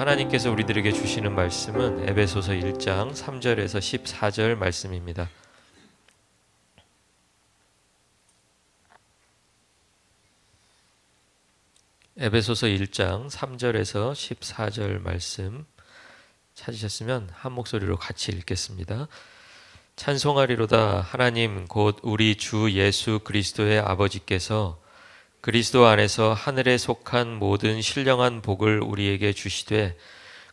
하나님께서 우리들에게 주시는 말씀은 에베소서 1장 3절에서 14절 말씀입니다. 에베소서 1장 3절에서 14절 말씀 찾으셨으면 한 목소리로 같이 읽겠습니다. 찬송하리로다. 하나님 곧 우리 주 예수 그리스도의 아버지께서 그리스도 안에서 하늘에 속한 모든 신령한 복을 우리에게 주시되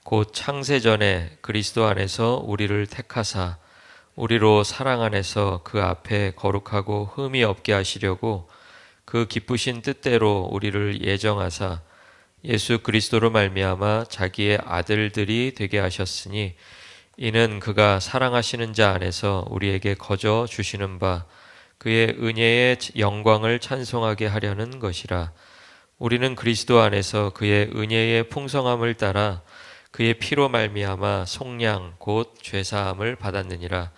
곧 창세전에 그리스도 안에서 우리를 택하사 우리로 사랑 안에서 그 앞에 거룩하고 흠이 없게 하시려고 그 기쁘신 뜻대로 우리를 예정하사 예수 그리스도로 말미암아 자기의 아들들이 되게 하셨으니 이는 그가 사랑하시는 자 안에서 우리에게 거저 주시는 바 그의 은혜의 영광을 찬송하게 하려는 것이라. 우리는 그리스도 안에서 그의 은혜의 풍성함을 따라 그의 피로 말미암아 속량 곧 죄사함을 받았느니라.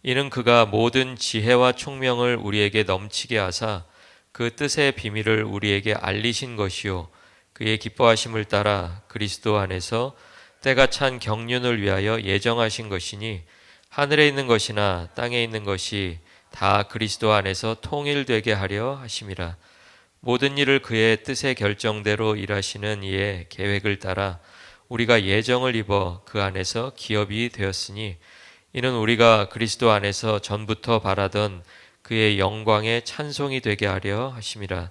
이는 그가 모든 지혜와 총명을 우리에게 넘치게 하사 그 뜻의 비밀을 우리에게 알리신 것이요 그의 기뻐하심을 따라 그리스도 안에서 때가 찬 경륜을 위하여 예정하신 것이니 하늘에 있는 것이나 땅에 있는 것이 다 그리스도 안에서 통일되게 하려 하심이라. 모든 일을 그의 뜻의 결정대로 일하시는 이의 계획을 따라 우리가 예정을 입어 그 안에서 기업이 되었으니 이는 우리가 그리스도 안에서 전부터 바라던 그의 영광의 찬송이 되게 하려 하심이라.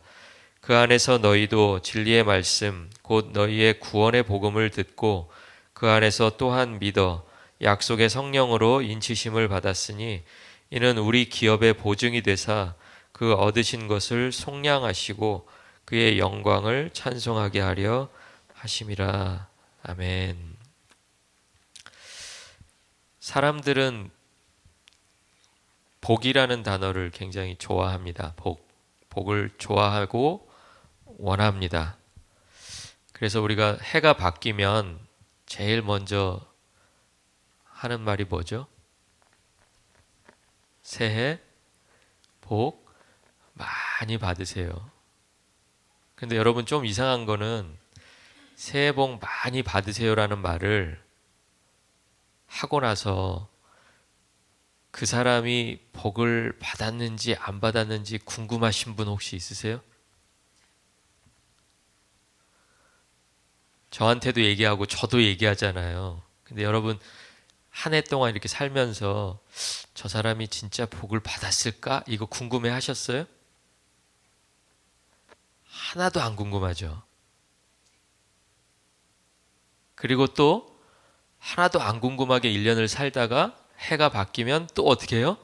그 안에서 너희도 진리의 말씀 곧 너희의 구원의 복음을 듣고 그 안에서 또한 믿어 약속의 성령으로 인치심을 받았으니 이는 우리 기업의 보증이 되사 그 얻으신 것을 속량하시고 그의 영광을 찬송하게 하려 하심이라. 아멘. 사람들은 복이라는 단어를 굉장히 좋아합니다. 복을 좋아하고 원합니다. 그래서 우리가 해가 바뀌면 제일 먼저 하는 말이 뭐죠? 새해 복 많이 받으세요. 근데 여러분 좀 이상한 거는 새해 복 많이 받으세요라는 말을 하고 나서 그 사람이 복을 받았는지 안 받았는지 궁금하신 분 혹시 있으세요? 저한테도 얘기하고 저도 얘기하잖아요. 근데 여러분 한 해 동안 이렇게 살면서 저 사람이 진짜 복을 받았을까? 이거 궁금해 하셨어요? 하나도 안 궁금하죠. 그리고 또 하나도 안 궁금하게 1년을 살다가 해가 바뀌면 또 어떻게 해요?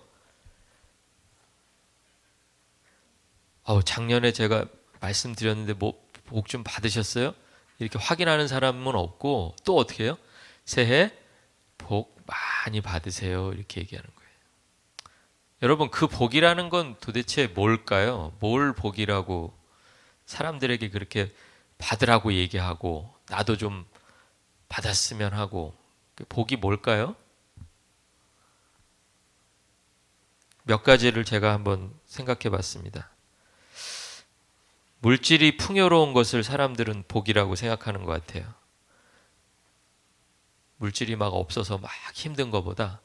작년에 제가 말씀드렸는데 뭐 복 좀 받으셨어요? 이렇게 확인하는 사람은 없고 또 어떻게 해요? 새해 복 많이 받으세요. 이렇게 얘기하는 거예요. 여러분 그 복이라는 건 도대체 뭘까요? 뭘 복이라고 사람들에게 그렇게 받으라고 얘기하고 나도 좀 받았으면 하고 복이 뭘까요? 몇 가지를 제가 한번 생각해 봤습니다. 물질이 풍요로운 것을 사람들은 복이라고 생각하는 것 같아요. 물질이 막 없어서 막 힘든 것보다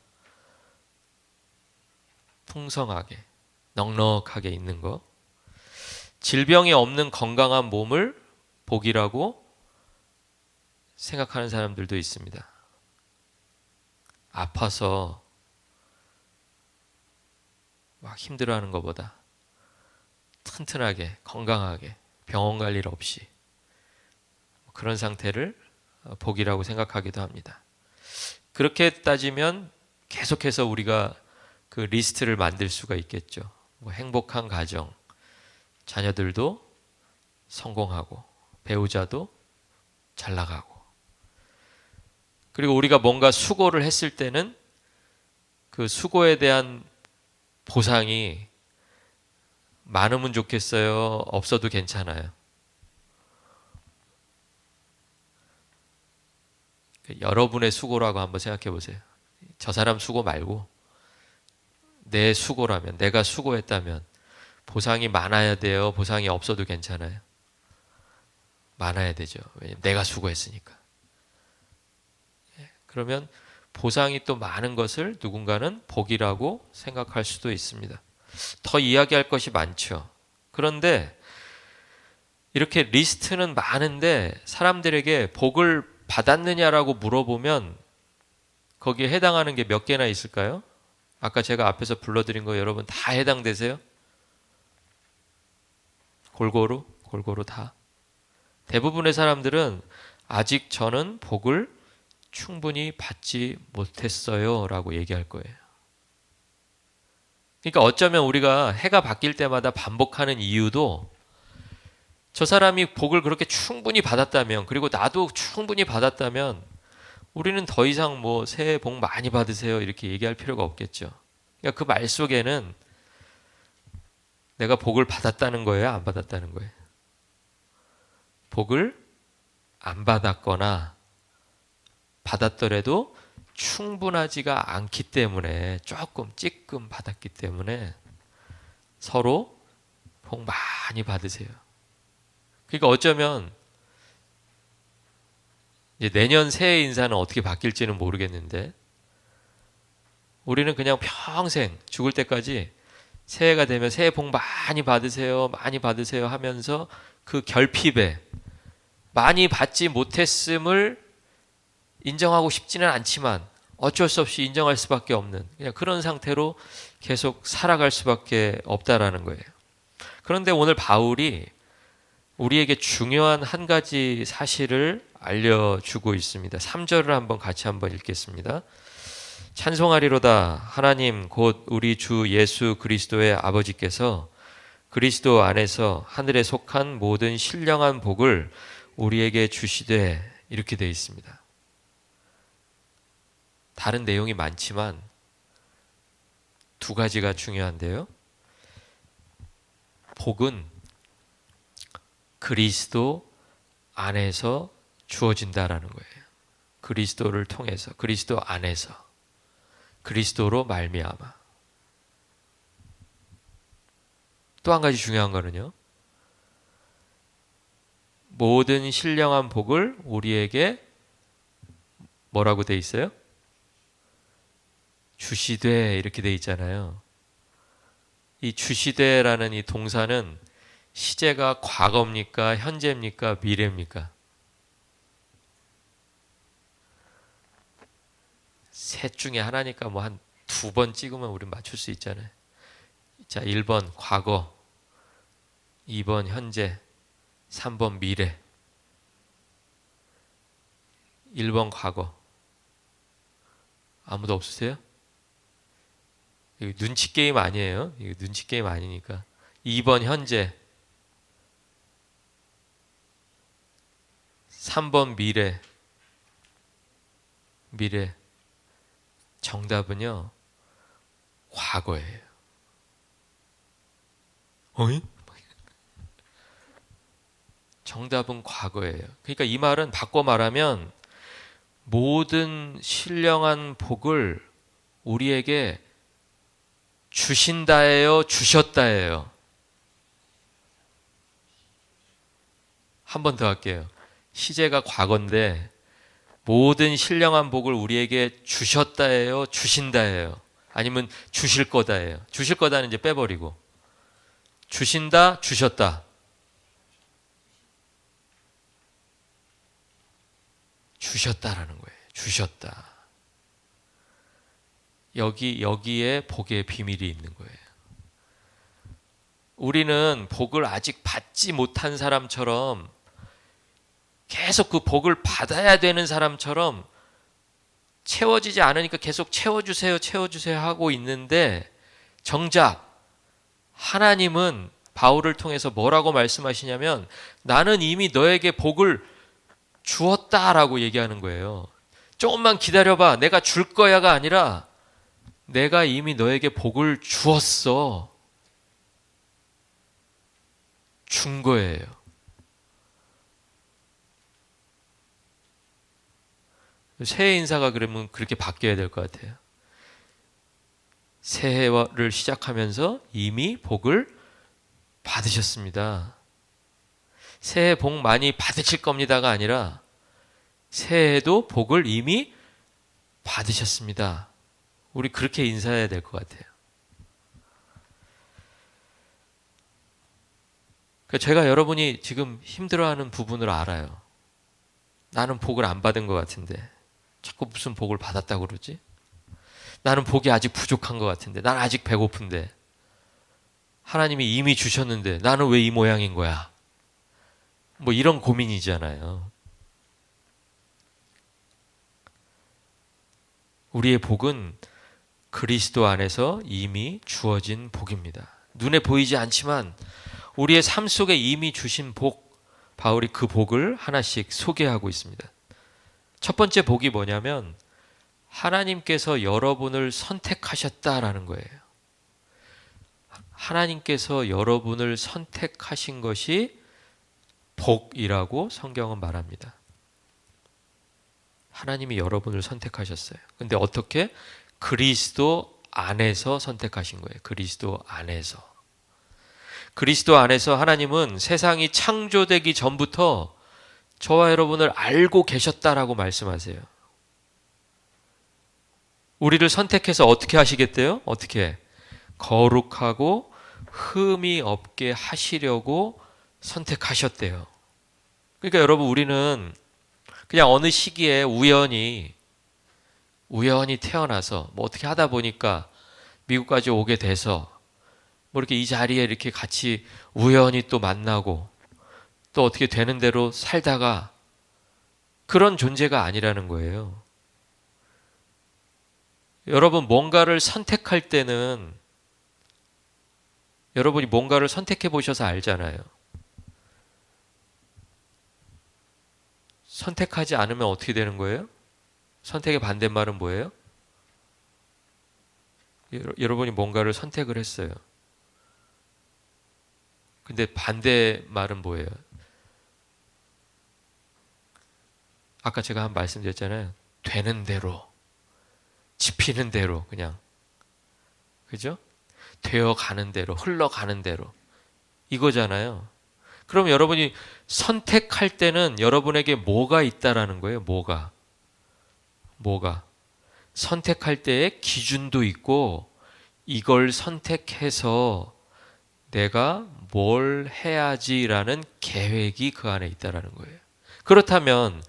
풍성하게 넉넉하게 있는 거, 질병이 없는 건강한 몸을 복이라고 생각하는 사람들도 있습니다. 아파서 막 힘들어하는 것보다 튼튼하게 건강하게 병원 갈 일 없이 그런 상태를 복이라고 생각하기도 합니다. 그렇게 따지면 계속해서 우리가 그 리스트를 만들 수가 있겠죠. 행복한 가정, 자녀들도 성공하고 배우자도 잘 나가고, 그리고 우리가 뭔가 수고를 했을 때는 그 수고에 대한 보상이 많으면 좋겠어요? 없어도 괜찮아요? 여러분의 수고라고 한번 생각해 보세요. 저 사람 수고 말고 내 수고라면, 내가 수고했다면 보상이 많아야 돼요? 보상이 없어도 괜찮아요? 많아야 되죠. 왜냐면 내가 수고했으니까. 그러면 보상이 또 많은 것을 누군가는 복이라고 생각할 수도 있습니다. 더 이야기할 것이 많죠. 그런데 이렇게 리스트는 많은데 사람들에게 복을 받았느냐라고 물어보면 거기에 해당하는 게 몇 개나 있을까요? 아까 제가 앞에서 불러드린 거 여러분 다 해당되세요? 골고루 다. 대부분의 사람들은 아직 저는 복을 충분히 받지 못했어요 라고 얘기할 거예요. 그러니까 어쩌면 우리가 해가 바뀔 때마다 반복하는 이유도 저 사람이 복을 그렇게 충분히 받았다면, 그리고 나도 충분히 받았다면 우리는 더 이상 뭐 새해 복 많이 받으세요 이렇게 얘기할 필요가 없겠죠. 그러니까 그 말 속에는 내가 복을 받았다는 거예요, 안 받았다는 거예요? 복을 안 받았거나 받았더라도 충분하지가 않기 때문에, 조금 찌끔 받았기 때문에 서로 복 많이 받으세요. 그러니까 어쩌면 이제 내년 새해 인사는 어떻게 바뀔지는 모르겠는데 우리는 그냥 평생 죽을 때까지 새해가 되면 새해 복 많이 받으세요, 많이 받으세요 하면서 그 결핍에 많이 받지 못했음을 인정하고 싶지는 않지만 어쩔 수 없이 인정할 수밖에 없는 그냥 그런 상태로 계속 살아갈 수밖에 없다라는 거예요. 그런데 오늘 바울이 우리에게 중요한 한 가지 사실을 알려주고 있습니다. 3절을 같이 한번 읽겠습니다. 찬송하리로다 하나님 곧 우리 주 예수 그리스도의 아버지께서 그리스도 안에서 하늘에 속한 모든 신령한 복을 우리에게 주시되, 이렇게 되어 있습니다. 다른 내용이 많지만 두 가지가 중요한데요. 복은 그리스도 안에서 주어진다라는 거예요. 그리스도를 통해서, 그리스도 안에서, 그리스도로 말미암아. 또 한 가지 중요한 거는요. 모든 신령한 복을 우리에게 뭐라고 돼 있어요? 주시되, 이렇게 돼 있잖아요. 이 주시되라는 이 동사는 시제가 과거입니까? 현재입니까? 미래입니까? 셋 중에 하나니까 뭐 한 두 번 찍으면 우리 맞출 수 있잖아요. 자, 1번 과거, 2번 현재, 3번 미래. 1번 과거. 아무도 없으세요? 이거 눈치 게임 아니에요. 이거 눈치 게임 아니니까. 2번 현재, 3번 미래. 미래. 정답은요, 과거예요. 어이? 정답은 과거예요. 그러니까 이 말은 바꿔 말하면 모든 신령한 복을 우리에게 주신다예요, 주셨다예요? 한 번 더 할게요. 시제가 과거인데 모든 신령한 복을 우리에게 주셨다예요, 주신다예요? 아니면 주실 거다예요? 주실 거다는 이제 빼버리고 주신다, 주셨다. 주셨다라는 거예요. 주셨다. 여기에 복의 비밀이 있는 거예요. 우리는 복을 아직 받지 못한 사람처럼 계속 그 복을 받아야 되는 사람처럼 채워지지 않으니까 계속 채워주세요, 채워주세요 하고 있는데 정작 하나님은 바울을 통해서 뭐라고 말씀하시냐면 나는 이미 너에게 복을 주었다라고 얘기하는 거예요. 조금만 기다려봐. 내가 줄 거야가 아니라 내가 이미 너에게 복을 주었어. 준 거예요. 새해 인사가 그러면 그렇게 바뀌어야 될 것 같아요. 새해를 시작하면서 이미 복을 받으셨습니다. 새해 복 많이 받으실 겁니다가 아니라 새해에도 복을 이미 받으셨습니다. 우리 그렇게 인사해야 될 것 같아요. 그러니까 제가 여러분이 지금 힘들어하는 부분을 알아요. 나는 복을 안 받은 것 같은데 자꾸 무슨 복을 받았다고 그러지? 나는 복이 아직 부족한 것 같은데, 나는 아직 배고픈데, 하나님이 이미 주셨는데 나는 왜 이 모양인 거야? 뭐 이런 고민이잖아요. 우리의 복은 그리스도 안에서 이미 주어진 복입니다. 눈에 보이지 않지만 우리의 삶 속에 이미 주신 복, 바울이 그 복을 하나씩 소개하고 있습니다. 첫 번째 복이 뭐냐면 하나님께서 여러분을 선택하셨다라는 거예요. 하나님께서 여러분을 선택하신 것이 복이라고 성경은 말합니다. 하나님이 여러분을 선택하셨어요. 근데 어떻게? 그리스도 안에서 선택하신 거예요. 그리스도 안에서. 그리스도 안에서 하나님은 세상이 창조되기 전부터 저와 여러분을 알고 계셨다라고 말씀하세요. 우리를 선택해서 어떻게 하시겠대요? 어떻게? 거룩하고 흠이 없게 하시려고 선택하셨대요. 그러니까 여러분, 우리는 그냥 어느 시기에 우연히 태어나서 뭐 어떻게 하다 보니까 미국까지 오게 돼서 뭐 이렇게 이 자리에 이렇게 같이 우연히 또 만나고 또 어떻게 되는 대로 살다가 그런 존재가 아니라는 거예요. 여러분, 뭔가를 선택할 때는 여러분이 뭔가를 선택해 보셔서 알잖아요. 선택하지 않으면 어떻게 되는 거예요? 선택의 반대말은 뭐예요? 여러분이 뭔가를 선택을 했어요. 근데 반대말은 뭐예요? 아까 제가 한 말씀드렸잖아요. 되는 대로, 집히는 대로, 그냥. 그죠? 되어가는 대로, 흘러가는 대로. 이거잖아요. 그럼 여러분이 선택할 때는 여러분에게 뭐가 있다라는 거예요? 뭐가? 선택할 때의 기준도 있고, 이걸 선택해서 내가 뭘 해야지라는 계획이 그 안에 있다라는 거예요. 그렇다면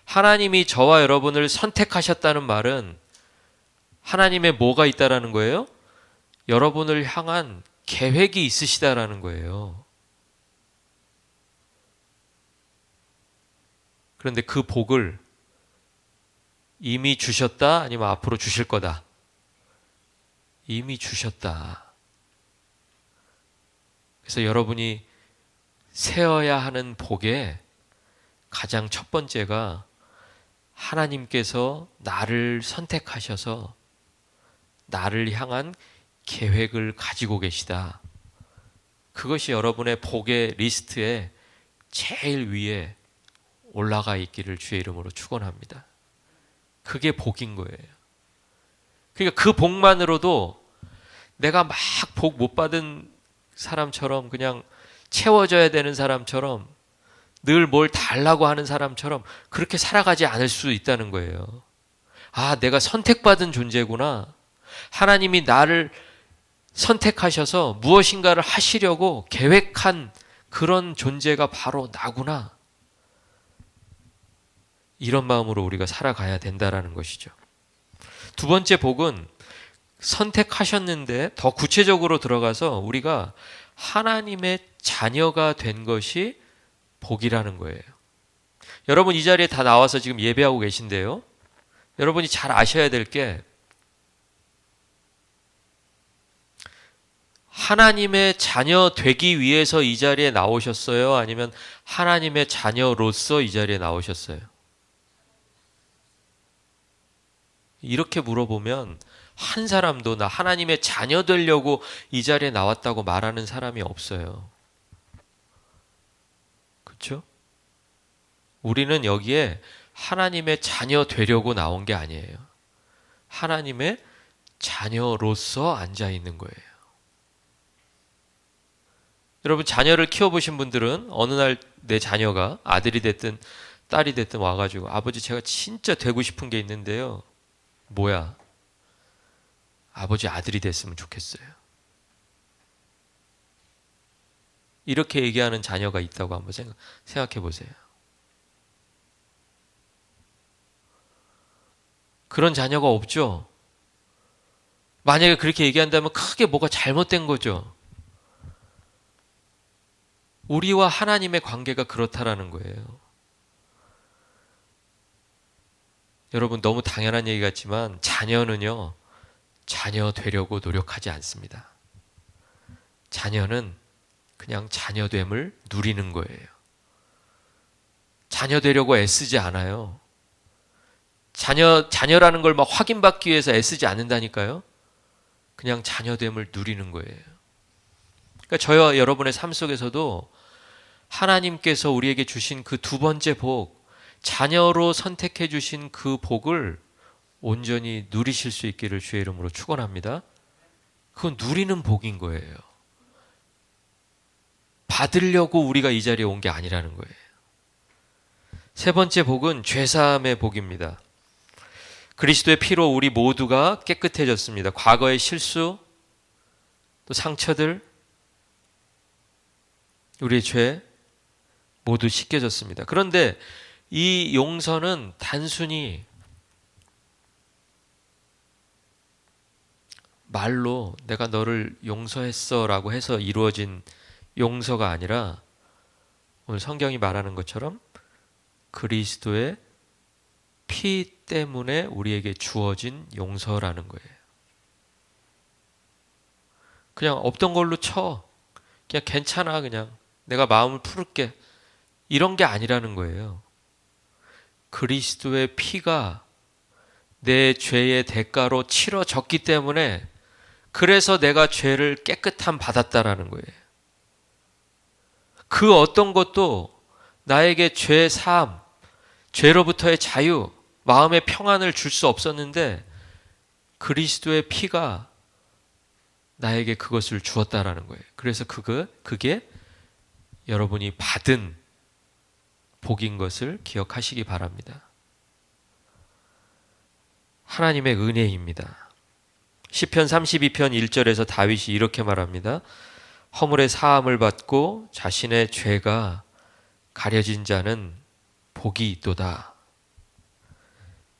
하나님이 저와 여러분을 선택하셨다는 말은 하나님의 뭐가 있다라는 거예요? 여러분을 향한 계획이 있으시다라는 거예요. 그런데 그 복을 이미 주셨다? 아니면 앞으로 주실 거다? 이미 주셨다. 그래서 여러분이 세어야 하는 복의 가장 첫 번째가 하나님께서 나를 선택하셔서 나를 향한 계획을 가지고 계시다. 그것이 여러분의 복의 리스트에 제일 위에 올라가 있기를 주의 이름으로 축원합니다. 그게 복인 거예요. 그러니까 그 복만으로도 내가 막 복 못 받은 사람처럼, 그냥 채워져야 되는 사람처럼, 늘 뭘 달라고 하는 사람처럼 그렇게 살아가지 않을 수 있다는 거예요. 아, 내가 선택받은 존재구나. 하나님이 나를 선택하셔서 무엇인가를 하시려고 계획한 그런 존재가 바로 나구나. 이런 마음으로 우리가 살아가야 된다라는 것이죠. 두 번째 복은 선택하셨는데 더 구체적으로 들어가서 우리가 하나님의 자녀가 된 것이 복이라는 거예요. 여러분, 이 자리에 다 나와서 지금 예배하고 계신데요. 여러분이 잘 아셔야 될 게 하나님의 자녀 되기 위해서 이 자리에 나오셨어요? 아니면 하나님의 자녀로서 이 자리에 나오셨어요? 이렇게 물어보면 한 사람도 나 하나님의 자녀 되려고 이 자리에 나왔다고 말하는 사람이 없어요. 그렇죠? 우리는 여기에 하나님의 자녀 되려고 나온 게 아니에요. 하나님의 자녀로서 앉아 있는 거예요. 여러분, 자녀를 키워보신 분들은 어느 날 내 자녀가 아들이 됐든 딸이 됐든 와가지고 아버지, 제가 진짜 되고 싶은 게 있는데요. 뭐야? 아버지 아들이 됐으면 좋겠어요. 이렇게 얘기하는 자녀가 있다고 한번 생각해 보세요. 그런 자녀가 없죠? 만약에 그렇게 얘기한다면 크게 뭐가 잘못된 거죠. 우리와 하나님의 관계가 그렇다라는 거예요. 여러분, 너무 당연한 얘기 같지만 자녀는요, 자녀 되려고 노력하지 않습니다. 자녀는 그냥 자녀됨을 누리는 거예요. 자녀 되려고 애쓰지 않아요. 자녀라는 걸 막 확인받기 위해서 애쓰지 않는다니까요. 그냥 자녀됨을 누리는 거예요. 그러니까 저와 여러분의 삶 속에서도 하나님께서 우리에게 주신 그 두 번째 복, 자녀로 선택해 주신 그 복을 온전히 누리실 수 있기를 주의 이름으로 축원합니다. 그건 누리는 복인 거예요. 받으려고 우리가 이 자리에 온 게 아니라는 거예요. 세 번째 복은 죄사함의 복입니다. 그리스도의 피로 우리 모두가 깨끗해졌습니다. 과거의 실수, 또 상처들, 우리의 죄 모두 씻겨졌습니다. 그런데 이 용서는 단순히 말로 내가 너를 용서했어 라고 해서 이루어진 용서가 아니라 오늘 성경이 말하는 것처럼 그리스도의 피 때문에 우리에게 주어진 용서라는 거예요. 그냥 없던 걸로 쳐. 그냥 괜찮아. 그냥 내가 마음을 풀을게. 이런 게 아니라는 거예요. 그리스도의 피가 내 죄의 대가로 치러졌기 때문에 그래서 내가 죄를 깨끗함 받았다라는 거예요. 그 어떤 것도 나에게 죄 사함, 죄로부터의 자유, 마음의 평안을 줄 수 없었는데 그리스도의 피가 나에게 그것을 주었다라는 거예요. 그래서 그게 여러분이 받은 복인 것을 기억하시기 바랍니다. 하나님의 은혜입니다. 시편 32편 1절에서 다윗이 이렇게 말합니다. 허물의 사함을 받고 자신의 죄가 가려진 자는 복이 있도다.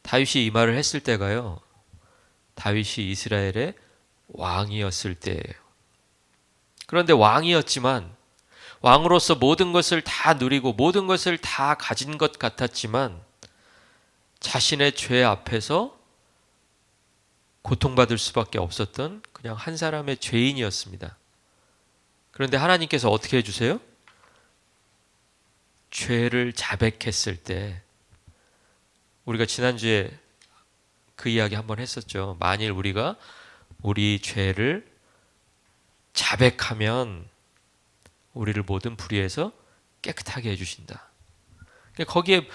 다윗이 이 말을 했을 때가요, 다윗이 이스라엘의 왕이었을 때예요. 그런데 왕이었지만 왕으로서 모든 것을 다 누리고 모든 것을 다 가진 것 같았지만 자신의 죄 앞에서 고통받을 수밖에 없었던 그냥 한 사람의 죄인이었습니다. 그런데 하나님께서 어떻게 해주세요? 죄를 자백했을 때, 우리가 지난주에 그 이야기 한번 했었죠. 만일 우리가 우리 죄를 자백하면 우리를 모든 불의에서 깨끗하게 해주신다. 거기에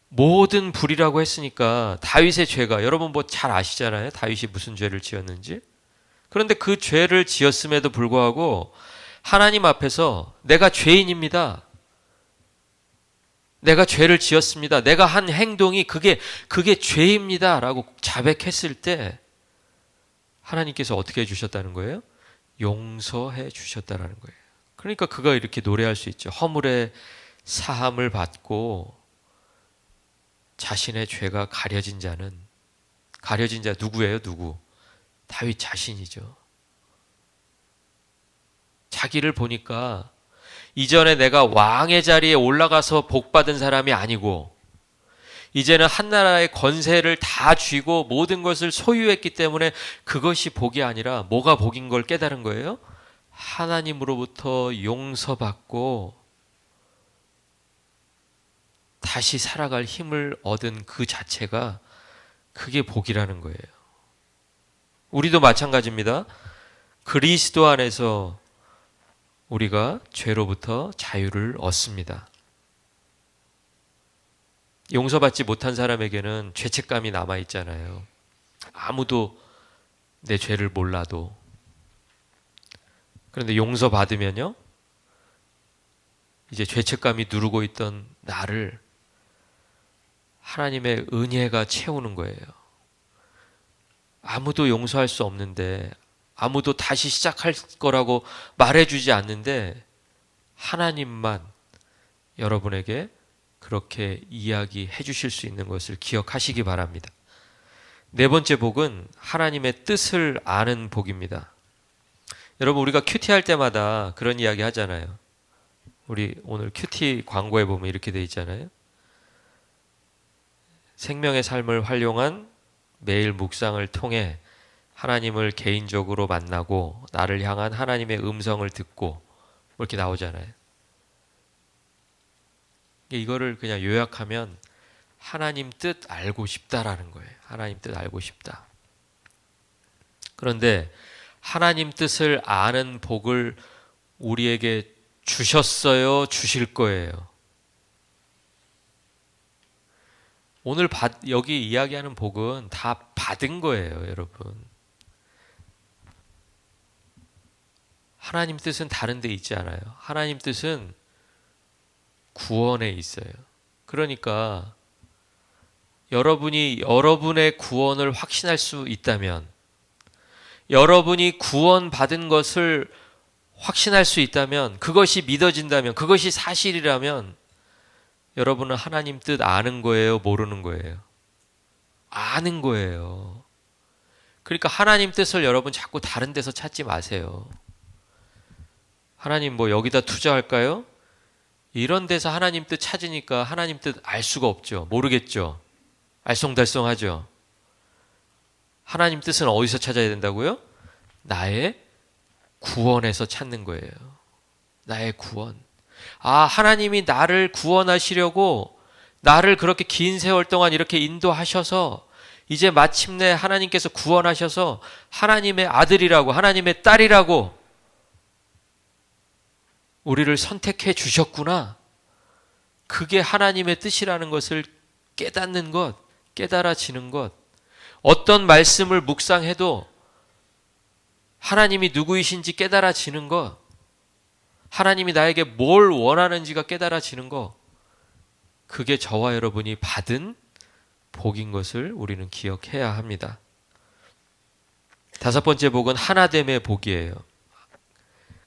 모든 불의라고 했으니까 다윗의 죄가, 여러분 뭐 잘 아시잖아요. 다윗이 무슨 죄를 지었는지. 그런데 그 죄를 지었음에도 불구하고 하나님 앞에서 내가 죄인입니다. 내가 죄를 지었습니다. 내가 한 행동이 그게 죄입니다. 라고 자백했을 때 하나님께서 어떻게 해주셨다는 거예요? 용서해 주셨다는 거예요. 그러니까 그가 이렇게 노래할 수 있죠. 허물의 사함을 받고 자신의 죄가 가려진 자 누구예요? 누구? 다윗 자신이죠. 자기를 보니까 이전에 내가 왕의 자리에 올라가서 복받은 사람이 아니고 이제는 한나라의 권세를 다 쥐고 모든 것을 소유했기 때문에 그것이 복이 아니라 뭐가 복인 걸 깨달은 거예요? 하나님으로부터 용서받고 다시 살아갈 힘을 얻은 그 자체가 그게 복이라는 거예요. 우리도 마찬가지입니다. 그리스도 안에서 우리가 죄로부터 자유를 얻습니다. 용서받지 못한 사람에게는 죄책감이 남아있잖아요. 아무도 내 죄를 몰라도. 그런데 용서받으면요, 이제 죄책감이 누르고 있던 나를 하나님의 은혜가 채우는 거예요. 아무도 용서할 수 없는데, 아무도 다시 시작할 거라고 말해주지 않는데 하나님만 여러분에게 그렇게 이야기해 주실 수 있는 것을 기억하시기 바랍니다. 네 번째 복은 하나님의 뜻을 아는 복입니다. 여러분, 우리가 큐티 할 때마다 그런 이야기 하잖아요. 우리 오늘 큐티 광고에 보면 이렇게 돼 있잖아요. 생명의 삶을 활용한 매일 묵상을 통해 하나님을 개인적으로 만나고 나를 향한 하나님의 음성을 듣고 이렇게 나오잖아요. 이거를 그냥 요약하면 하나님 뜻 알고 싶다라는 거예요. 하나님 뜻 알고 싶다. 그런데 하나님 뜻을 아는 복을 우리에게 주셨어요? 주실 거예요? 오늘 여기 이야기하는 복은 다 받은 거예요, 여러분. 하나님 뜻은 다른 데 있지 않아요. 하나님 뜻은 구원에 있어요. 그러니까 여러분이 여러분의 구원을 확신할 수 있다면, 여러분이 구원받은 것을 확신할 수 있다면, 그것이 믿어진다면, 그것이 사실이라면 여러분은 하나님 뜻 아는 거예요? 모르는 거예요? 아는 거예요. 그러니까 하나님 뜻을 여러분 자꾸 다른 데서 찾지 마세요. 하나님 뭐 여기다 투자할까요? 이런 데서 하나님 뜻 찾으니까 하나님 뜻 알 수가 없죠. 모르겠죠. 알쏭달쏭하죠. 하나님 뜻은 어디서 찾아야 된다고요? 나의 구원에서 찾는 거예요. 나의 구원. 하나님이 나를 구원하시려고 나를 그렇게 긴 세월 동안 이렇게 인도하셔서 이제 마침내 하나님께서 구원하셔서 하나님의 아들이라고, 하나님의 딸이라고 우리를 선택해 주셨구나. 그게 하나님의 뜻이라는 것을 깨닫는 것, 깨달아지는 것. 어떤 말씀을 묵상해도 하나님이 누구이신지 깨달아지는 것, 하나님이 나에게 뭘 원하는지가 깨달아지는 것, 그게 저와 여러분이 받은 복인 것을 우리는 기억해야 합니다. 다섯 번째 복은 하나됨의 복이에요.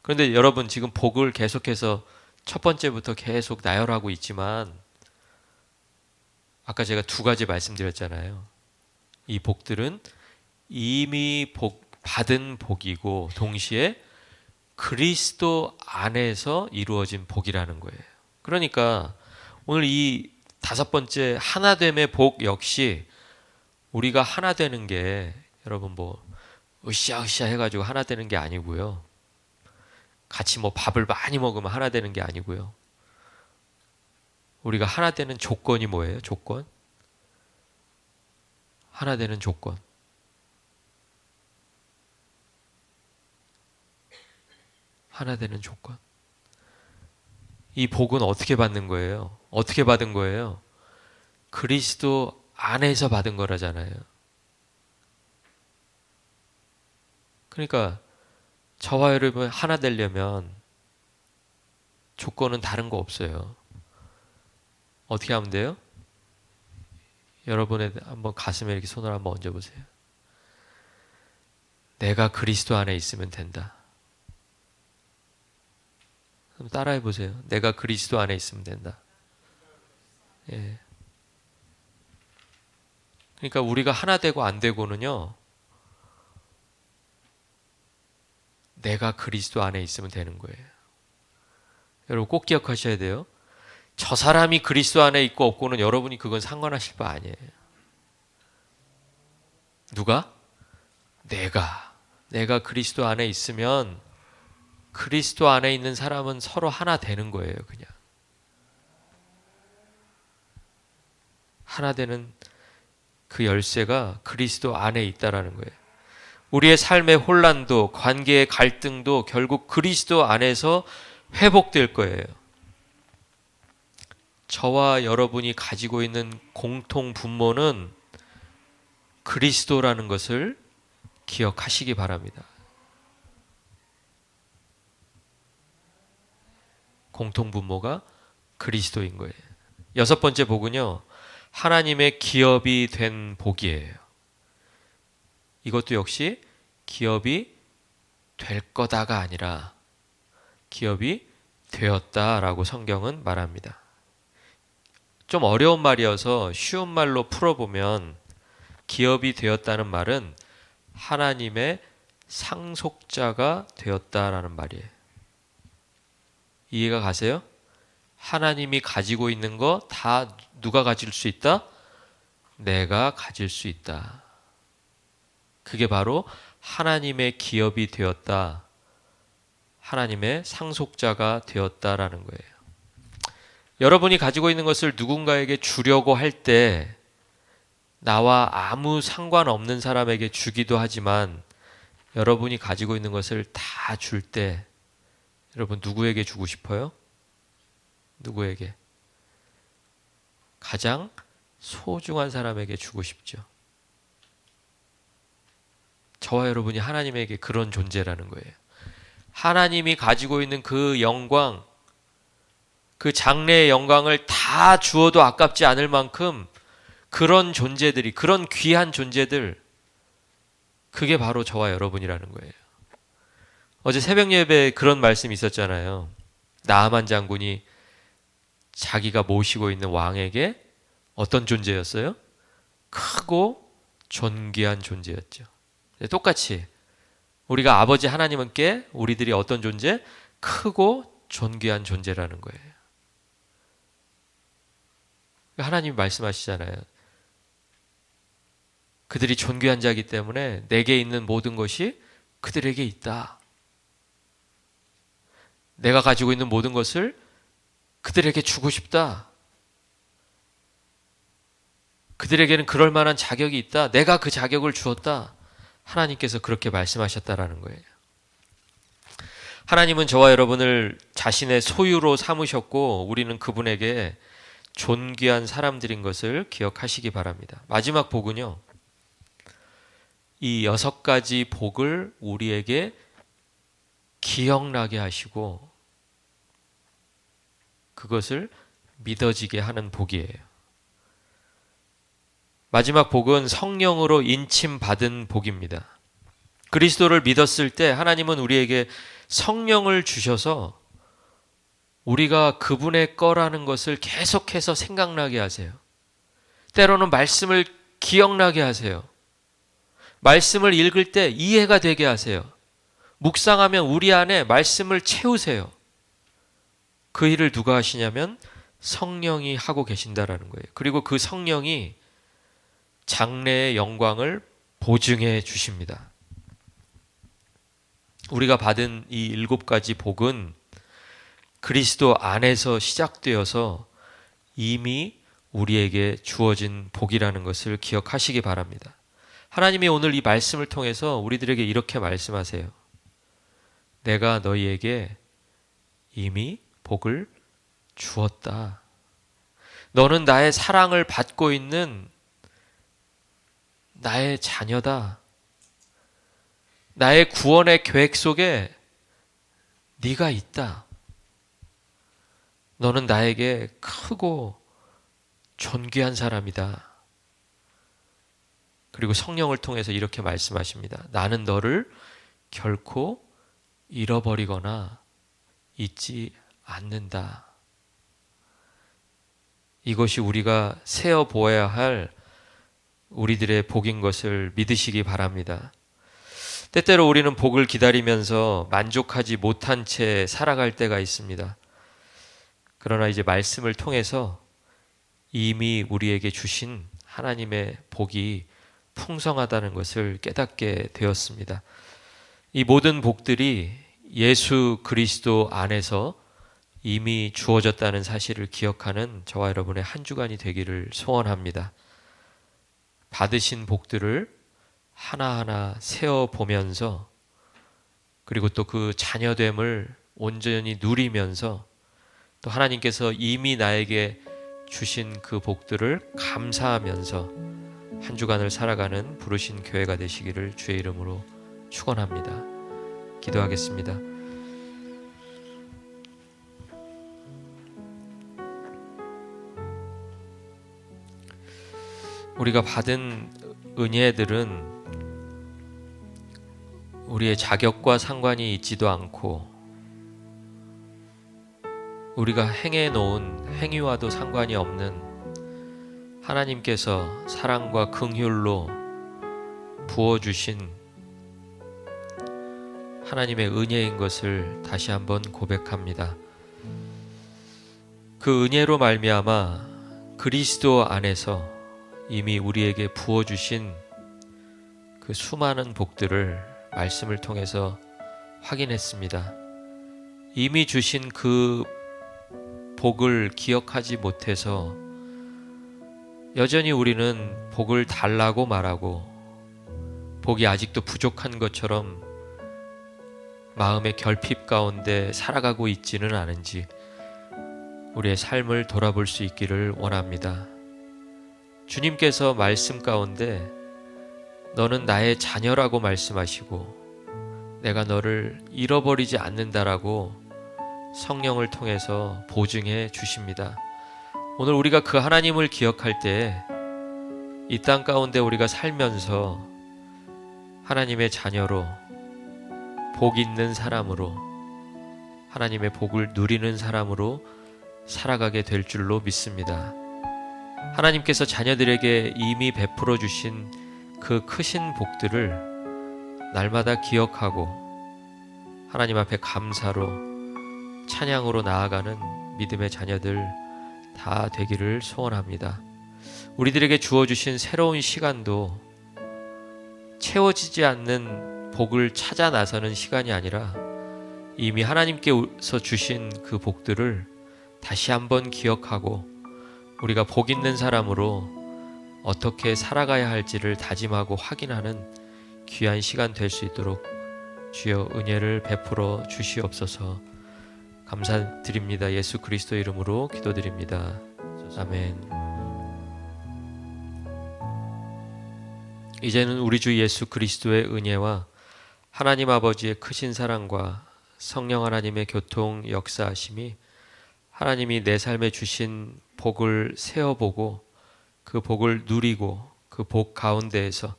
그런데 여러분, 지금 복을 계속해서 첫 번째부터 계속 나열하고 있지만 아까 제가 두 가지 말씀드렸잖아요. 이 복들은 이미 받은 복이고 동시에 그리스도 안에서 이루어진 복이라는 거예요. 그러니까 오늘 이 다섯 번째 하나됨의 복 역시 우리가 하나 되는 게, 여러분 뭐 으쌰으쌰 해가지고 하나 되는 게 아니고요. 같이 뭐 밥을 많이 먹으면 하나 되는 게 아니고요. 우리가 하나 되는 조건이 뭐예요? 조건? 하나 되는 조건. 하나 되는 조건. 이 복은 어떻게 받는 거예요? 어떻게 받은 거예요? 그리스도 안에서 받은 거라잖아요. 그러니까 저와 여러분 하나 되려면 조건은 다른 거 없어요. 어떻게 하면 돼요? 여러분의 한번 가슴에 이렇게 손을 한번 얹어보세요. 내가 그리스도 안에 있으면 된다. 한번 따라해 보세요. 내가 그리스도 안에 있으면 된다. 예. 그러니까 우리가 하나 되고 안 되고는요, 내가 그리스도 안에 있으면 되는 거예요. 여러분 꼭 기억하셔야 돼요. 저 사람이 그리스도 안에 있고 없고는 여러분이 그건 상관하실 바 아니에요. 누가? 내가 그리스도 안에 있으면 그리스도 안에 있는 사람은 서로 하나 되는 거예요. 그냥 하나 되는 그 열쇠가 그리스도 안에 있다라는 거예요. 우리의 삶의 혼란도, 관계의 갈등도 결국 그리스도 안에서 회복될 거예요. 저와 여러분이 가지고 있는 공통 분모는 그리스도라는 것을 기억하시기 바랍니다. 공통 분모가 그리스도인 거예요. 여섯 번째 복은요, 하나님의 기업이 된 복이에요. 이것도 역시 기업이 될 거다가 아니라 기업이 되었다라고 성경은 말합니다. 좀 어려운 말이어서 쉬운 말로 풀어보면 기업이 되었다는 말은 하나님의 상속자가 되었다라는 말이에요. 이해가 가세요? 하나님이 가지고 있는 거 다 누가 가질 수 있다? 내가 가질 수 있다. 그게 바로 하나님의 기업이 되었다. 하나님의 상속자가 되었다라는 거예요. 여러분이 가지고 있는 것을 누군가에게 주려고 할 때 나와 아무 상관없는 사람에게 주기도 하지만 여러분이 가지고 있는 것을 다 줄 때 여러분 누구에게 주고 싶어요? 누구에게? 가장 소중한 사람에게 주고 싶죠. 저와 여러분이 하나님에게 그런 존재라는 거예요. 하나님이 가지고 있는 그 영광, 그 장래의 영광을 다 주어도 아깝지 않을 만큼 그런 존재들이, 그런 귀한 존재들, 그게 바로 저와 여러분이라는 거예요. 어제 새벽 예배에 그런 말씀이 있었잖아요. 나아만 장군이 자기가 모시고 있는 왕에게 어떤 존재였어요? 크고 존귀한 존재였죠. 똑같이 우리가 아버지 하나님께 우리들이 어떤 존재? 크고 존귀한 존재라는 거예요. 하나님이 말씀하시잖아요. 그들이 존귀한 자이기 때문에 내게 있는 모든 것이 그들에게 있다. 내가 가지고 있는 모든 것을 그들에게 주고 싶다. 그들에게는 그럴 만한 자격이 있다. 내가 그 자격을 주었다. 하나님께서 그렇게 말씀하셨다라는 거예요. 하나님은 저와 여러분을 자신의 소유로 삼으셨고 우리는 그분에게 존귀한 사람들인 것을 기억하시기 바랍니다. 마지막 복은요. 이 6가지 복을 우리에게 기억나게 하시고 그것을 믿어지게 하는 복이에요. 마지막 복은 성령으로 인침받은 복입니다. 그리스도를 믿었을 때 하나님은 우리에게 성령을 주셔서 우리가 그분의 거라는 것을 계속해서 생각나게 하세요. 때로는 말씀을 기억나게 하세요. 말씀을 읽을 때 이해가 되게 하세요. 묵상하면 우리 안에 말씀을 채우세요. 그 일을 누가 하시냐면 성령이 하고 계신다라는 거예요. 그리고 그 성령이 장래의 영광을 보증해 주십니다. 우리가 받은 이 7가지 복은 그리스도 안에서 시작되어서 이미 우리에게 주어진 복이라는 것을 기억하시기 바랍니다. 하나님이 오늘 이 말씀을 통해서 우리들에게 이렇게 말씀하세요. 내가 너희에게 이미 복을 주었다. 너는 나의 사랑을 받고 있는 나의 자녀다. 나의 구원의 계획 속에 네가 있다. 너는 나에게 크고 존귀한 사람이다. 그리고 성령을 통해서 이렇게 말씀하십니다. 나는 너를 결코 잃어버리거나 잊지 않는다. 이것이 우리가 세어 보아야 할 우리들의 복인 것을 믿으시기 바랍니다. 때때로 우리는 복을 기다리면서 만족하지 못한 채 살아갈 때가 있습니다. 그러나 이제 말씀을 통해서 이미 우리에게 주신 하나님의 복이 풍성하다는 것을 깨닫게 되었습니다. 이 모든 복들이 예수 그리스도 안에서 이미 주어졌다는 사실을 기억하는 저와 여러분의 한 주간이 되기를 소원합니다. 받으신 복들을 하나하나 세어보면서 그리고 또 그 자녀됨을 온전히 누리면서 또 하나님께서 이미 나에게 주신 그 복들을 감사하면서 한 주간을 살아가는 부르신 교회가 되시기를 주의 이름으로 축원합니다. 기도하겠습니다. 우리가 받은 은혜들은 우리의 자격과 상관이 있지도 않고 우리가 행해 놓은 행위와도 상관이 없는 하나님께서 사랑과 긍휼로 부어주신 하나님의 은혜인 것을 다시 한번 고백합니다. 그 은혜로 말미암아 그리스도 안에서 이미 우리에게 부어주신 그 수많은 복들을 말씀을 통해서 확인했습니다. 이미 주신 그 복을 기억하지 못해서 여전히 우리는 복을 달라고 말하고 복이 아직도 부족한 것처럼 마음의 결핍 가운데 살아가고 있지는 않은지 우리의 삶을 돌아볼 수 있기를 원합니다. 주님께서 말씀 가운데 너는 나의 자녀라고 말씀하시고 내가 너를 잃어버리지 않는다라고 성령을 통해서 보증해 주십니다. 오늘 우리가 그 하나님을 기억할 때 이 땅 가운데 우리가 살면서 하나님의 자녀로 복 있는 사람으로 하나님의 복을 누리는 사람으로 살아가게 될 줄로 믿습니다. 하나님께서 자녀들에게 이미 베풀어 주신 그 크신 복들을 날마다 기억하고 하나님 앞에 감사로 찬양으로 나아가는 믿음의 자녀들 다 되기를 소원합니다. 우리들에게 주어주신 새로운 시간도 채워지지 않는 복을 찾아 나서는 시간이 아니라 이미 하나님께서 주신 그 복들을 다시 한번 기억하고 우리가 복 있는 사람으로 어떻게 살아가야 할지를 다짐하고 확인하는 귀한 시간 될 수 있도록 주여 은혜를 베풀어 주시옵소서. 감사드립니다. 예수 그리스도 이름으로 기도드립니다. 아멘. 이제는 우리 주 예수 그리스도의 은혜와 하나님 아버지의 크신 사랑과 성령 하나님의 교통 역사하심이 하나님이 내 삶에 주신 복을 세어보고 그 복을 누리고 그 복 가운데에서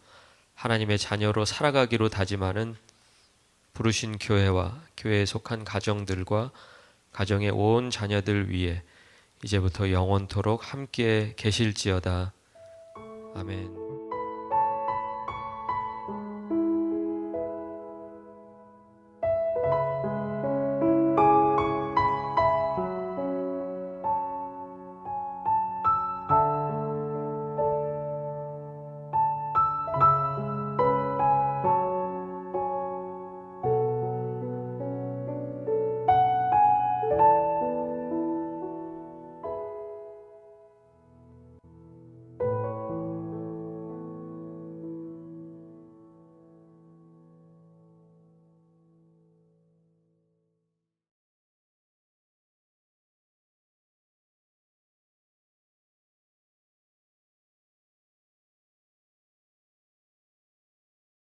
하나님의 자녀로 살아가기로 다짐하는 부르신 교회와 교회에 속한 가정들과 가정의 온 자녀들 위에 이제부터 영원토록 함께 계실지어다. 아멘.